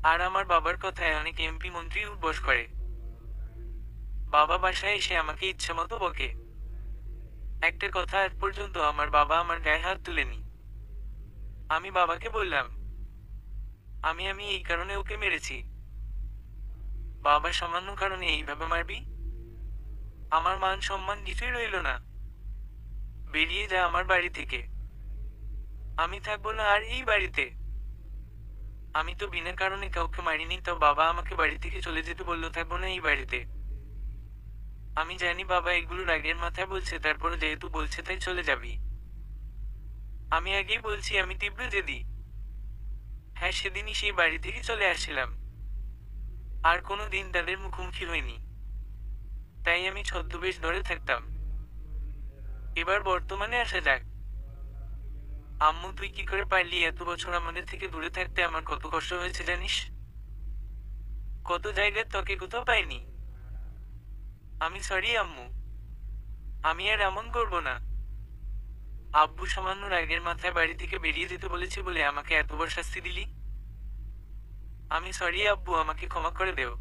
আর আমার বাবার কথায় অনেক এমপি মন্ত্রী উঠবস করে। বাবা বাসায় এসে আমাকে ইচ্ছামতো বকে। একটা কথা আজ পর্যন্ত আমার বাবা আমার গায়ে হাত তুলেনি। আমি বাবাকে বললাম, আমি এই কারণে ওকে মেরেছি। বাবা, সামান্য কারণে এইভাবে মারবি? আমার মান সম্মান কিছুই রইল না। বেরিয়ে যা আমার বাড়ি থেকে। আমি থাকবো না আর এই বাড়িতে। আমি তো বিনা কারণে কাউকে মারিনি, তাও বাবা আমাকে বাড়ি থেকে চলে যেতে বললো, থাকবো না এই বাড়িতে। আমি জানি বাবা এগুলো রাগের মাথায় বলছে, তারপরে যেহেতু বলছে তাই চলে যাবি। আমি আগেই বলছি আমি তীব্র জেদি। হ্যাঁ, সেদিনই সেই বাড়ি থেকে চলে আসছিলাম। আর কোনো দিন তাদের মুখোমুখি হয়নি। তাই আমি ছদ্মবেশ ধরে থাকতাম। এবার বর্তমানে আসা যাক। আম্মু, তুই কি করে পারলি এত বছর আমাদের থেকে দূরে থাকতে? আমার কত কষ্ট হয়েছে জানিস? কত জায়গায় তোকে কোথাও পাইনি। আমি সরি আম্মু। আমি আর এমন করব না। আব্বু, সামান্য রাগের মাথায় বাড়ি থেকে বেরিয়ে যেতে বলেছি বলে আমাকে এতবার শাস্তি দিলি। আমি সরি আব্বু, আমাকে ক্ষমা করে দেও।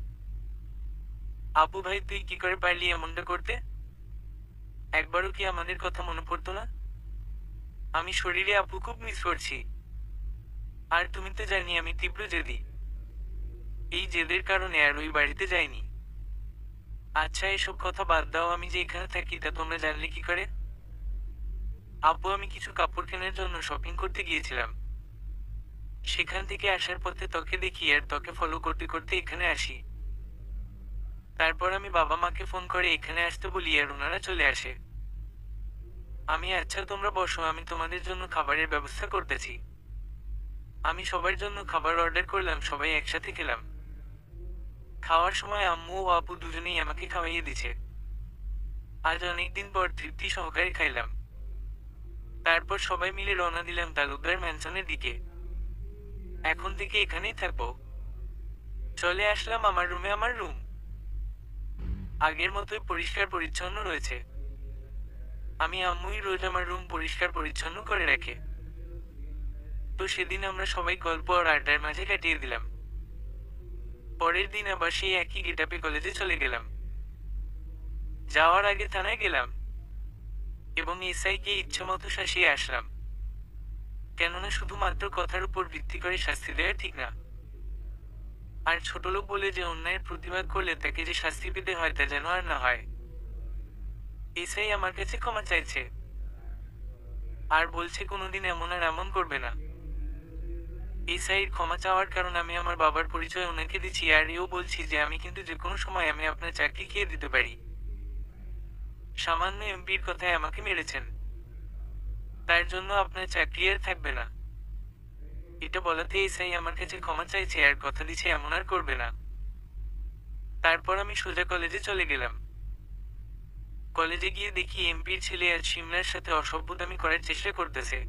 আব্বু ভাই, তুই কি করে পারলি এমনটা করতে? একবারও কি আমাদের কথা মনে পড়তো না? আমি শরীরে আপু খুব মিস করছি। আর তুমি তো জানি আমি তীব্র জেদি। এই জেদের কারণে আর ওই বাড়িতে যাইনি। আচ্ছা, এসব কথা বাদ দাও, আমি যে এখানে থাকি তা তোমরা জানলে কি করে? আব্বু, আমি কিছু কাপড় কেনার জন্য শপিং করতে গিয়েছিলাম। সেখান থেকে আসার পথে তোকে দেখি আর তোকে ফলো করতে করতে এখানে আসি। তারপর আমি বাবা মাকে ফোন করে এখানে আসতে বলি আর ওনারা চলে আসে। আচ্ছা তোমরা বসো, আমি তোমাদের জন্য খাবারের ব্যবস্থা করতেছি। আমি সবার জন্য খাবার অর্ডার করলাম, সবাই একসাথে খেলাম। খাওয়ার সময় আম্মু ও আপু দুজনেই আমাকে খাওয়াইয়ে দিছে। আজ অনেকদিন পর তৃপ্তি সহকারে খাইলাম। তারপর সবাই মিলে রওনা দিলাম তালুকদার ম্যানশনের দিকে। এখন থেকে এখানেই থাকবো। চলে আসলাম আমার রুমে। আমার রুম আগের মতোই পরিষ্কার পরিচ্ছন্ন রয়েছে। আমি আম্মুই রোজ আমার রুম পরিষ্কার পরিচ্ছন্ন করে রাখে। তো সেদিন আমরা সবাই গল্প আর আড্ডার মাঝে কাটিয়ে দিলাম। পরের দিন আবার সেই একই গেটআপে কলেজে চলে গেলাম। যাওয়ার আগে থানায় গেলাম এবং এসআইকে ইচ্ছামতো শাসিয়ে আসলাম, কেননা শুধুমাত্র কথার উপর ভিত্তি করে শাস্তি দেওয়া ঠিক না। আর ছোটলোক বলে যে অন্যায়ের প্রতিবাদ করলে তাকে যে শাস্তি পেতে হয় তা যেন আর না হয়। এসআই আমার কাছে ক্ষমা চাইছে আর বলছে কোনোদিন এমন আর এমন করবে না। এসআইয়ের ক্ষমা চাওয়ার কারণ আমি আমার বাবার পরিচয় ওনাকে দিচ্ছি, আর এও বলছি যে আমি কিন্তু যে কোনো সময় আমি আপনার চাকরি খেয়ে দিতে পারি। সামান্য এমপির কথায় আমাকে মেরেছেন, তার জন্য আপনার চাকরি আর থাকবে না। এটা বলাতে এসআই আমার কাছে ক্ষমা চাইছে আর কথা দিচ্ছে এমন আর করবে না। তারপর আমি সোজা কলেজে চলে গেলাম। কলেজে গিয়ে দেখি এমপির ছেলে আর সিমলার সাথে অসভ্যতামি করার চেষ্টা করতেছে।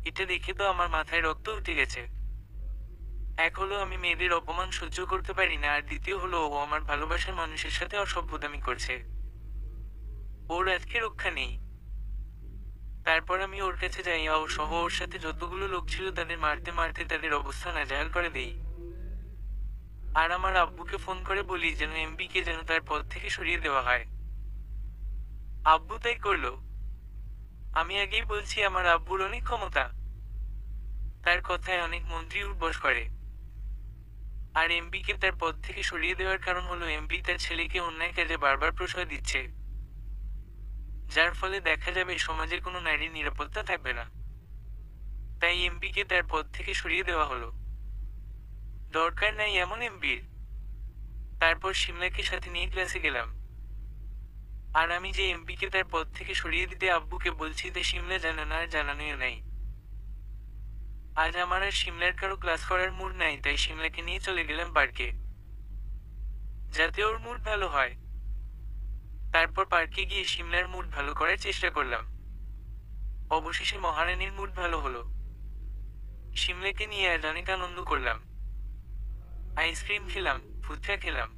এটা দেখে তো আমার মাথায় রক্ত উঠে গেছে। এক হলো আমি মেয়েদের অপমান সহ্য করতে পারি না, আর দ্বিতীয় হলো ও আমার ভালোবাসার মানুষের সাথে অসভ্যতামি করছে। ওর আজকে রক্ষা নেই। তারপর আমি ওর কাছে যাই, ও সহ ওর সাথে যতগুলো লোক ছিল তাদের মারতে মারতে তাদের অবস্থা নাজেহাল করে দেই। আর আমার আব্বুকে ফোন করে বলি যেন এমপিকে যেন তার পদ থেকে সরিয়ে দেওয়া হয়। আব্বু তাই করলো। আমি আগেই বলছি আমার আব্বুর অনেক ক্ষমতা, তার কথায় অনেক মন্ত্রী উঠবস করে। আর এমপিকে তার পদ থেকে সরিয়ে দেওয়ার কারণ হলো এমপি তার ছেলেকে অন্যায় কাজে বারবার প্রশ্রয় দিচ্ছে, যার ফলে দেখা যাবে সমাজে কোনো নারীর নিরাপত্তা থাকবে না। তাই এমপিকে তার পদ থেকে সরিয়ে দেওয়া হলো। দরকার নাই এমন এমপির। তারপর সিমলাকে সাথে নিয়ে ক্লাসে গেলাম। আর আমি যে এমপিকে তার পদ থেকে সরিয়ে দিতে আব্বুকে বলছি তে সিমলা জানে না, আর জানানোই নাই। আজ আমার আর সিমলার কারো ক্লাস করার মুড নাই, তাই সিমলাকে নিয়ে চলে গেলাম পার্কে, যাতে ওর মুড ভালো হয়। তারপর পার্কে গিয়ে সিমলার মুড ভালো করার চেষ্টা করলাম। অবশেষে মহারানীর মুড ভালো হলো। সিমলাকে নিয়ে আজ অনেক আনন্দ করলাম। আইসক্রিম খেলাম, ফুচকা খেলাম।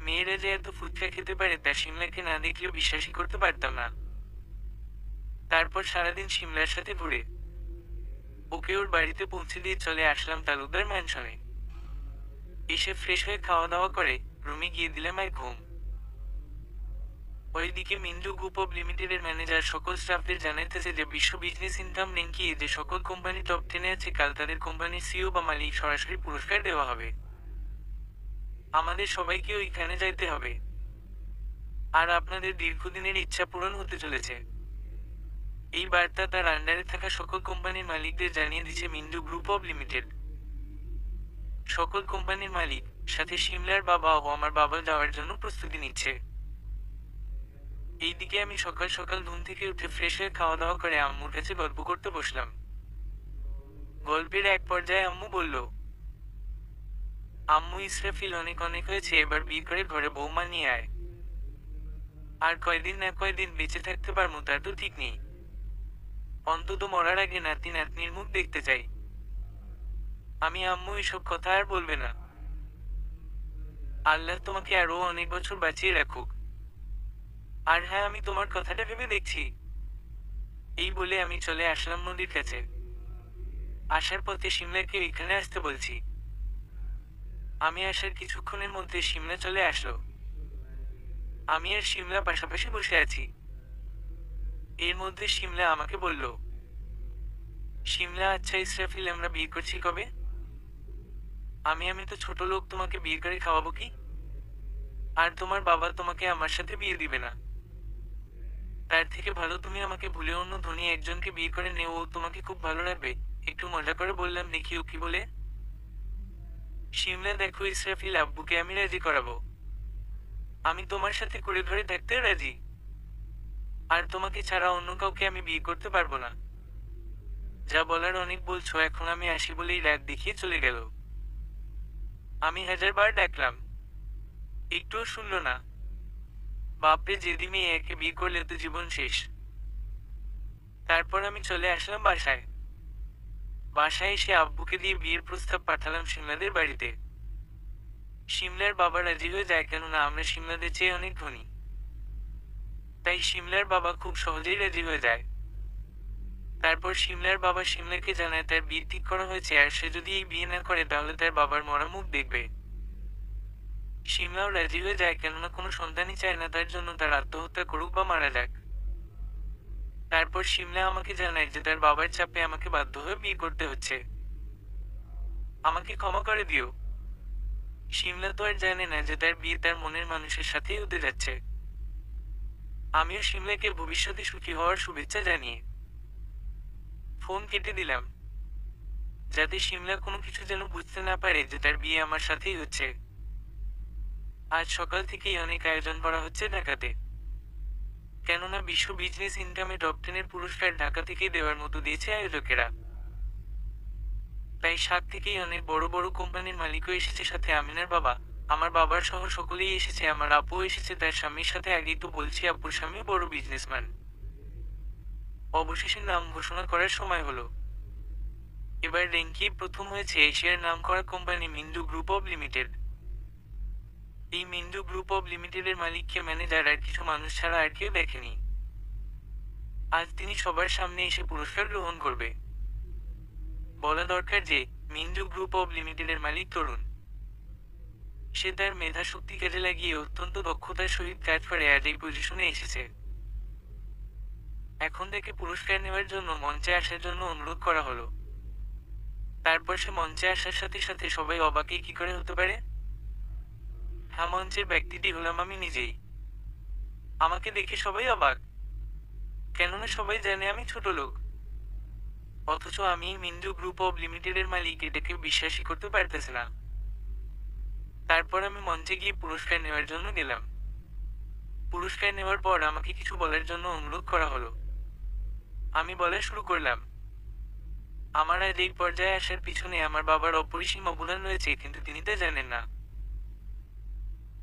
মেয়েরা যে এত ফুচকা খেতে পারে তা সিমলাকে না দেখলেও বিশ্বাসই করতে পারতাম না। তারপর সারাদিন সিমলার সাথে ঘুরে ওকে ওর বাড়িতে পৌঁছে দিয়ে চলে আসলাম তালুকদার ম্যানশনে। এসে ফ্রেশ হয়ে খাওয়া দাওয়া করে রুমে গিয়ে দিলাম এক ঘুম। ওইদিকে মিন্টু গ্রুপ অব লিমিটেডের ম্যানেজার সকল স্টাফদের জানাইতেছে যে বিশ্ব বিজনেস ইনকাম র্যাঙ্কে যে সকল কোম্পানি টপ 10-এ আছে কাল তাদের কোম্পানির সিইও বা মালিক সরাসরি পুরস্কার দেওয়া হবে। আমাদের সবাইকে ওইখানে যাইতে হবে। আর আপনাদের দীর্ঘদিনের ইচ্ছা পূরণ হতে চলেছে। এই বার্তা তার আন্ডারে থাকা সকল কোম্পানির মালিকদের জানিয়ে দিচ্ছে মিন্টু গ্রুপ অব লিমিটেড। সকল কোম্পানির মালিক সাথে সিমলার বাবা ও আমার বাবা যাওয়ার জন্য প্রস্তুতি নিচ্ছে। এইদিকে আমি সকাল সকাল ঘুম থেকে উঠে ফ্রেশ হয়ে খাওয়া দাওয়া করে আম্মুর কাছে গল্প করতে বসলাম। গল্পের এক পর্যায়ে আম্মু বলল, আম্মু ইসরাফিল অনেক অনেক হয়েছে, এবার বিয়ে করে ঘরে বৌমা নিয়ে আয়। আর কয়দিন না কয়দিন বেঁচে থাকতে পারবো তার তো ঠিক নেই। অন্তত মরার আগে নাতি নাতনির মুখ দেখতে চাই। আমি আম্মু এসব কথা আর বলবে না। আল্লাহ তোমাকে আরো অনেক বছর বাঁচিয়ে রাখুক। আর হ্যাঁ, আমি তোমার কথাটা ভেবে দেখছি। এই বলে আমি চলে আসলাম নদীর কাছে। আসার পথে সিমলাকে এখানে আসতে বলছি। আমি আসার কিছুক্ষণের মধ্যে সিমলা চলে আসলো। আমি আর সিমলা পাশাপাশি বসে আছি। এর মধ্যে সিমলা আমাকে বলল, সিমলা আচ্ছা ইসরাফিল, আমরা বিয়ে করছি কবে? আমি তো ছোট লোক, তোমাকে বিয়ে করে খাওয়াবো কি? আর তোমার বাবা তোমাকে আমার সাথে বিয়ে দিবে না। তার থেকে ভালো তুমি আমাকে ভুলে অন্য ধনী একজনকে বিয়ে করে নেও, ও তোমাকে খুব ভালো রাখবে। একটু মজা করে বললাম, দেখি ও কি বলে। সিমলা দেখো ইসরাফিল, আব্বুকে আমি রাজি করাবো। আমি তোমার সাথে করে ধরে থাকতে রাজি। আর তোমাকে ছাড়া অন্য কাউকে আমি বিয়ে করতে পারবো না। যা বলার অনেক বলছো, এখন আমি আসি বলেই রাগ দেখিয়ে চলে গেল। আমি 1000বার ডাকলাম, একটুও শুনলো না। বাপরে, যেদি মেয়ে একে বিয়ে করলে তো জীবন শেষ। তারপর আমি চলে আসলাম বাসায়। বাসায় এসে আব্বুকে দিয়ে বিয়ের প্রস্তাব পাঠালাম সিমলাদের বাড়িতে। সিমলার বাবা রাজি হয়ে যায়, কেননা আমরা সিমলাদের চেয়ে অনেক ধনী। তাই সিমলার বাবা খুব সহজেই রাজি হয়ে যায়। তারপর সিমলার বাবা সিমলাকে জানায় তার বিয়ে ঠিক করা হয়েছে, আর সে যদি এই বিয়ে না করে তাহলে তার বাবার মরা মুখ দেখবে। সিমলাও রাজি হয়ে যায়, কেননা কোনো সন্তানই চায় না তার জন্য তার আত্মহত্যা করুক বা মারা যাক। তারপর সিমলা আমাকে জানায় যে তার বাবার চাপে আমাকে বাধ্য হয়ে বিয়ে করতে হচ্ছে। আমাকে ক্ষমা করে দিও। সিমলা তো আর জানে না যে তার বিয়ে তার মনের মানুষের সাথেই হতে যাচ্ছে। আমিও সিমলাকে ভবিষ্যতে সুখী হওয়ার শুভেচ্ছা জানিয়ে ফোন কেটে দিলাম, যাতে সিমলা কোনো কিছু যেন বুঝতে না পারে যে তার বিয়ে আমার সাথেই হচ্ছে। আজ সকাল থেকেই অনেক আয়োজন করা হচ্ছে ঢাকাতে, কেননা বিশ্ব বিজনেস ইনকামে টপ 10-এর পুরস্কার ঢাকা থেকেই দেওয়ার মতো দিয়েছে আয়োজকেরা। তাই 7 থেকেই অনেক বড় বড় কোম্পানির মালিকও এসেছে, সাথে আমিনার বাবা, আমার বাবার সহ সকলেই এসেছে। আমার আপুও এসেছে তার স্বামীর সাথে। আগেই তো বলছি আপুর স্বামী বড় বিজনেসম্যান। অবশেষে নাম ঘোষণা করার সময় হলো। এবার র্যাঙ্কে প্রথম হয়েছে এশিয়ার নামকরা company Mintu group of limited. এই মিন্টু গ্রুপ অব লিমিটেডের মালিককে ম্যানেজার আর কিছু মানুষ ছাড়া আর কেউ দেখেনি। আজ তিনি সবার সামনে এসে পুরস্কার গ্রহণ করবে। বলা দরকার যে মিন্টু গ্রুপ অব লিমিটেডের মালিক তরুণ। সে তার মেধা শক্তি কাজে লাগিয়ে অত্যন্ত দক্ষতার সহিত কাজ করে আজ এই পজিশনে এসেছে। এখন থেকে পুরস্কার নেওয়ার জন্য মঞ্চে আসার জন্য অনুরোধ করা হলো। তারপর সে মঞ্চে আসার সাথে সাথে সবাই অবাকই কি করে হতে পারে। হ্যাঁ, মঞ্চের ব্যক্তিটি হলাম আমি নিজেই। আমাকে দেখে সবাই অবাক, কেননা সবাই জানে আমি ছোট লোক। অথচ আমি মিন্টু গ্রুপ অব লিমিটেডের মালিক, এটাকে বিশ্বাসই করতে পারতেছে না। তারপর আমি মঞ্চে গিয়ে পুরস্কার নেওয়ার জন্য গেলাম। পুরস্কার নেওয়ার পর আমাকে কিছু বলার জন্য অনুরোধ করা হলো। আমি বলা শুরু করলাম। আমার আজ এই পর্যায়ে আসার পিছনে আমার বাবার অপরিসীম অবদান রয়েছে, কিন্তু তিনি তা জানেন না।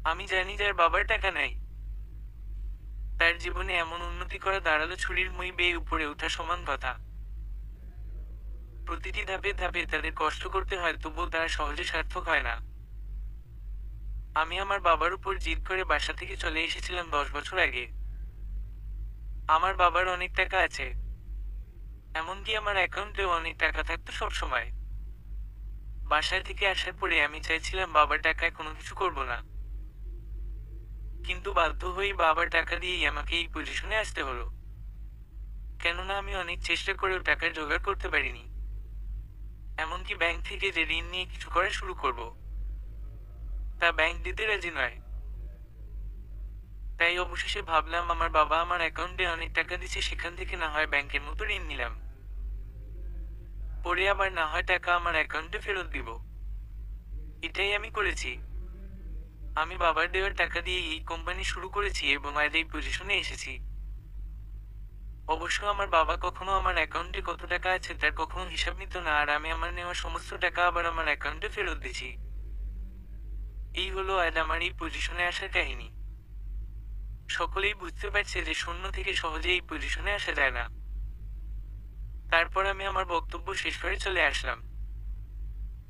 আমি জানি যার বাবার টাকা নাই, তার জীবনে এমন উন্নতি করা দাঁড়ালো ছুরির মই বেয়ে উপরে ওঠা সমান কথা। প্রতিটি ধাপে ধাপে তাদের কষ্ট করতে হয়, তবুও তারা সহজে সার্থক হয় না। আমি আমার বাবার উপর জিদ করে বাসা থেকে চলে এসেছিলাম 10 বছর আগে। আমার বাবার অনেক টাকা আছে, এমনকি আমার অ্যাকাউন্টেও অনেক টাকা থাকতো সব সময়। বাসায় থেকে আসার পরে আমি চাইছিলাম বাবার টাকায় কোনো কিছু করব না, কিন্তু বাধ্য হয়েই বাবার টাকা দিয়েই আমাকে এই পজিশনে আসতে হলো, কেননা আমি অনেক চেষ্টা করেও টাকা জোগাড় করতে পারিনি। এমনকি ব্যাংক থেকে যে ঋণ নিয়ে কিছু করা শুরু করব, তা ব্যাংক দিতে রাজি নয়। তাই অবশেষে ভাবলাম আমার বাবা আমার অ্যাকাউন্টে অনেক টাকা দিচ্ছে, সেখান থেকে না হয় ব্যাংকের মতো ঋণ নিলাম, পরে আবার না হয় টাকা আমার অ্যাকাউন্টে ফেরত দিব। এটাই আমি করেছি। আমি বাবার দেওয়ার টাকা দিয়ে এই কোম্পানি শুরু করেছি এবং আজ এই পজিশনে এসেছি। অবশ্য আমার বাবা কখনো আমার অ্যাকাউন্টে কত টাকা আছে তার কখনো হিসাব নিত না, আর আমি আমার নেওয়া সমস্ত টাকা আবার আমার অ্যাকাউন্টে ফেরত দিছি। এই হলো আজ আমার এই পজিশনে আসার কাহিনী। সকলেই বুঝতে পারছে যে শূন্য থেকে সহজে এই পজিশনে আসা যায় না। তারপর আমি আমার বক্তব্য শেষ করে চলে আসলাম।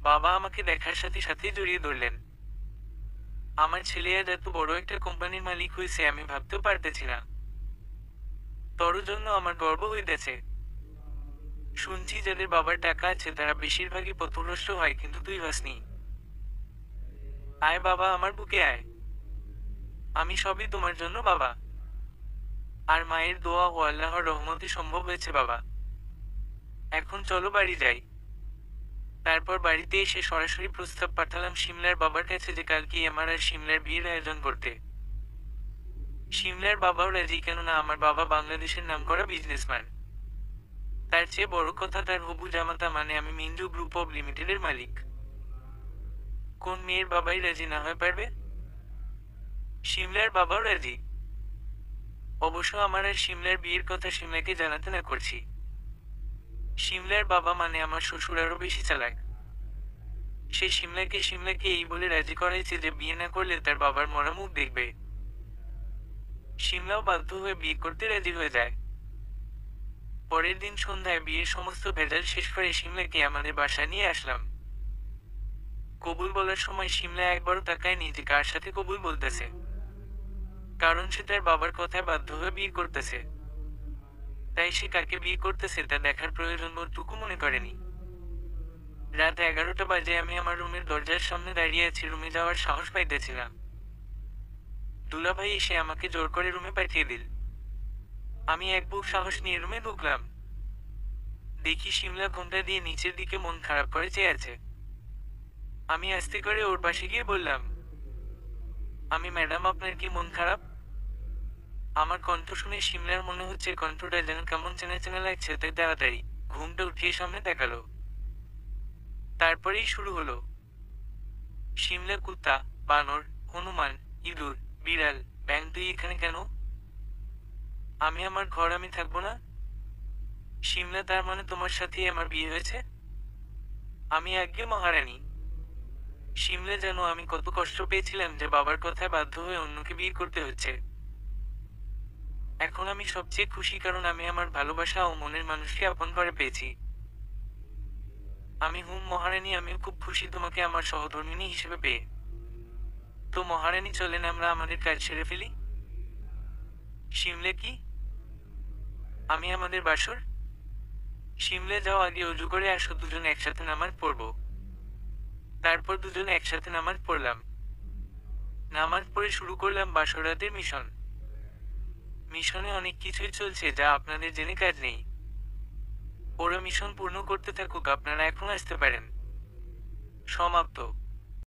বাবা আমাকে দেখার সাথে সাথেই জড়িয়ে ধরলেন। আমার ছেলে আজ এত বড় একটা কোম্পানির মালিক হয়েছে আমি ভাবতেও পারতেছি না। তোর জন্য আমার গর্ব হইতেছে। শুনছি যাদের বাবার টাকা আছে তারা বেশিরভাগই পথভ্রষ্ট হয়, কিন্তু তুই হসনি। আয় বাবা, আমার বুকে আয়। আমি সবই তোমার জন্য বাবা, আর মায়ের দোয়া ও আল্লাহর রহমতে সম্ভব হয়েছে বাবা। এখন চলো বাড়ি যাই। তারপর বাড়িতে এসে সরাসরি প্রস্তাব পাঠালাম সিমলার বাবার কাছে যে কালকেই আমার আর সিমলার বিয়ের আয়োজন করতে। সিমলার বাবাও রাজি, কেননা আমার বাবা বাংলাদেশের নামকরা বিজনেসম্যান। তার চেয়ে বড় কথা, তার হবু জামাতা মানে আমি মিন্টু গ্রুপ অব লিমিটেডের মালিক। কোন মেয়ের বাবাই রাজি না হয়ে পারবে? সিমলার বাবাও রাজি। অবশ্য আমার আর সিমলার বিয়ের কথা সিমলাকে জানাতে না করছি। সিমলার বাবা মানে আমার শ্বশুর আরো বেশি চালাক। সে সিমলাকে এই বলে রাজি করাইছে যে বিয়ে না করলে তার বাবার মরা মুখ দেখবে। সিমলাও বাধ্য হয়ে বিয়ে করতে রাজি হয়ে যায়। পরের দিন সন্ধ্যায় বিয়ের সমস্ত ভেজাল শেষ করে শিমলাকে আমাদের বাসায় নিয়ে আসলাম। কবুল বলার সময় শিমলা একবারও তাকায়নি যে কার সাথে কবুল বলতেছে, কারণ সে তার বাবার কথায় বাধ্য হয়ে বিয়ে করতেছে। তাই সে কাকে বিয়ে করতেছে তা দেখার প্রয়োজন বোধটুকু মনে করেনি। রাত 11টা বাজে আমি আমার রুমের দরজার সামনে দাঁড়িয়ে আছি, রুমে যাওয়ার সাহস পাইতেছি না। দুলাভাই এসে আমাকে জোর করে রুমে পাঠিয়ে দিল। আমি এক বুক সাহস নিয়ে রুমে ঢুকলাম। দেখি শিমলা ঘোমটা দিয়ে নিচের দিকে মন খারাপ করে চেয়ে আছে। আমি আস্তে করে ওর পাশে গিয়ে বললাম, ম্যাডাম আপনার কি মন খারাপ? আমার কণ্ঠ শুনে শিমলার মনে হচ্ছে কণ্ঠটা যেন কেমন চেনা চেনা লাগছে, তাই তাড়াতাড়ি ঘুমটা উঠিয়ে সামনে তাকালো। তারপরেই শুরু হলো। শিমলা কুত্তা, বানর, হনুমান, ইঁদুর, বিড়াল, ব্যাঙ, তুই এখানে কেন? আমার ঘর, আমি থাকবো না? শিমলা, তার মানে তোমার সাথেই আমার বিয়ে হয়েছে? আমি আজ্ঞে মহারানী। শিমলা জানো আমি কত কষ্ট পেয়েছিলাম যে বাবার কথায় বাধ্য হয়ে অন্যকে বিয়ে করতে হচ্ছে। এখন আমি সবচেয়ে খুশি, কারণ আমি আমার ভালোবাসা ও মনের মানুষকে আপন করে পেয়েছি। মহারানী, আমিও খুব খুশি তোমাকে আমার সহধর্মিণী হিসেবে পেয়ে। তো মহারানী, চলেন আমরা আমাদের কাজ সেরে ফেলি। শিমলে, কি? আমাদের বাসর? শিমলে, যাও আগে অজু করে আসো, দুজন একসাথে নামাজ পড়ব। তারপর দুজনে একসাথে নামাজ পড়লাম। নামাজ পড়ে শুরু করলাম বাসরাতের মিশন। মিশনে অনেক কিছুই চলছে যা আপনাদের জেনে কাজ নেই। ওরা মিশন পূর্ণ করতে থাকুক, আপনারা এখন আসতে পারেন। সমাপ্ত।